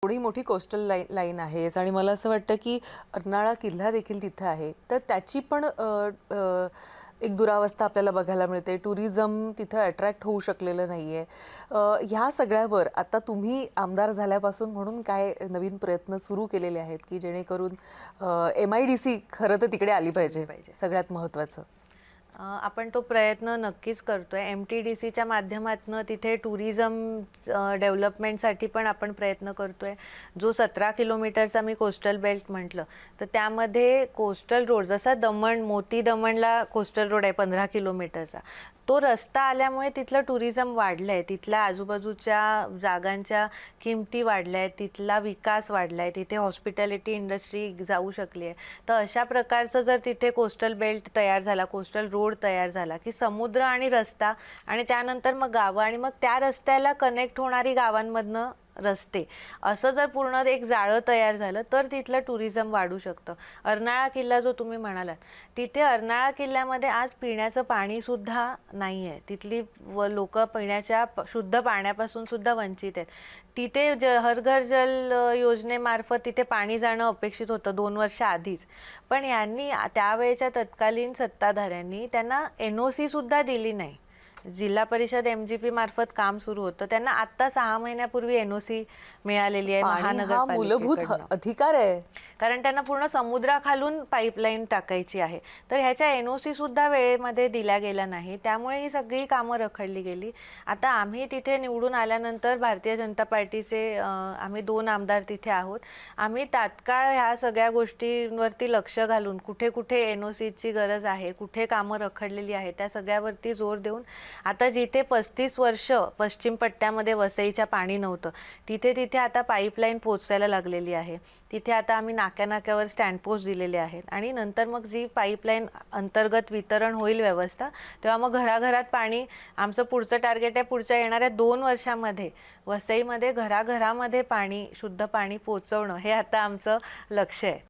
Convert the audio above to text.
एवढी मोठी coastal line आहेस आणि मला असं वाटतं की अर्नाळा किल्ला देखील तिथे आहे, तर त्याची पण एक दुरावस्था आपल्याला बघायला मिळते. टुरिझम तिथं अट्रॅक्ट होऊ शकलेलं नाहीये. ह्या सगळ्यावर आता तुम्ही आमदार झाल्यापासून म्हणून काय नवीन प्रयत्न सुरू केलेले आहेत की जेणेकरून MIDC खरं तर तिकडे आली पाहिजे, सगळ्यात महत्त्वाचं? आपण तो प्रयत्न नक्कीच करतोय. MTDCच्या माध्यमातून तिथे टुरिझम डेव्हलपमेंटसाठी पण आपण प्रयत्न करतोय. जो 17 किलोमीटरचा मी कोस्टल बेल्ट म्हटलं, तर त्यामध्ये कोस्टल रोड जसा दमण, मोती दमणला कोस्टल रोड आहे 15 किलोमीटरचा. तो रस्ता आल्यामुळे तिथलं टुरिझम वाढलंय. तिथल्या आजूबाजूच्या जागांच्या किमती वाढल्या आहेत, तिथला विकास वाढलाय, तिथे हॉस्पिटॅलिटी इंडस्ट्री जाऊ शकली आहे. तर अशा प्रकारचं जर तिथे कोस्टल बेल्ट तयार झाला, कोस्टल रोड तयार झाला की समुद्र आणि रस्ता आणि त्यानंतर मग गावं आणि मग त्या रस्त्याला कनेक्ट होणारी गावांमधनं रस्ते, असं जर पूर्ण एक जाळं तयार झालं तर तिथलं टुरिझम वाढू शकतं. अर्नाळा किल्ला जो तुम्ही म्हणालात, तिथे अर्नाळा किल्ल्यामध्ये आज पिण्याचं पाणीसुद्धा नाही आहे. तिथली लोकं पिण्याच्या शुद्ध पाण्यापासून सुद्धा वंचित आहेत. तिथे हर घर जल योजनेमार्फत तिथे पाणी जाणं अपेक्षित होतं 2 वर्ष आधीच. पण यांनी त्यावेळेच्या तत्कालीन सत्ताधाऱ्यांनी त्यांना NOC सुद्धा दिली नाही. जिल्हा परिषद MGP मार्फत काम सुरू होतं. त्यांना आता 6 महिन्यापूर्वी NOC मिळालेली आहे महानगरपालिकेकडून. मूलभूत अधिकार आहे, कारण त्यांना पूर्ण समुद्राखालून पाईपलाईन टाकायची आहे. तर ह्याच्या NOC सुद्धा वेळेमध्ये दिल्या गेल्या नाही. त्यामुळे ही सगळी कामं रखडली गेली. आता आम्ही तिथे निवडून आल्यानंतर भारतीय जनता पार्टीचे आम्ही 2 आमदार तिथे आहोत. आम्ही तात्काळ ह्या सगळ्या गोष्टींवरती लक्ष घालून कुठे कुठे NOCची गरज आहे, कुठे कामं रखडलेली आहेत, त्या सगळ्यावरती जोर देऊन आता जिथे 35 वर्ष पश्चिम पट्ट्यामध्ये वसईच्या पाणी नव्हतं, तिथे तिथे आता पाईपलाईन पोचायला लागलेली आहे. तिथे आता आम्ही नाक्यानाक्यावर स्टँड पोस्ट दिलेले आहेत आणि नंतर मग जी पाईपलाईन अंतर्गत वितरण होईल व्यवस्था, तेव्हा मग घराघरात पाणी, आमचं पुढचं टार्गेट आहे पुढच्या येणाऱ्या 2 वर्षामध्ये वसईमध्ये घराघरामध्ये पाणी, शुद्ध पाणी पोचवणं, हे आता आमचं लक्ष्य आहे.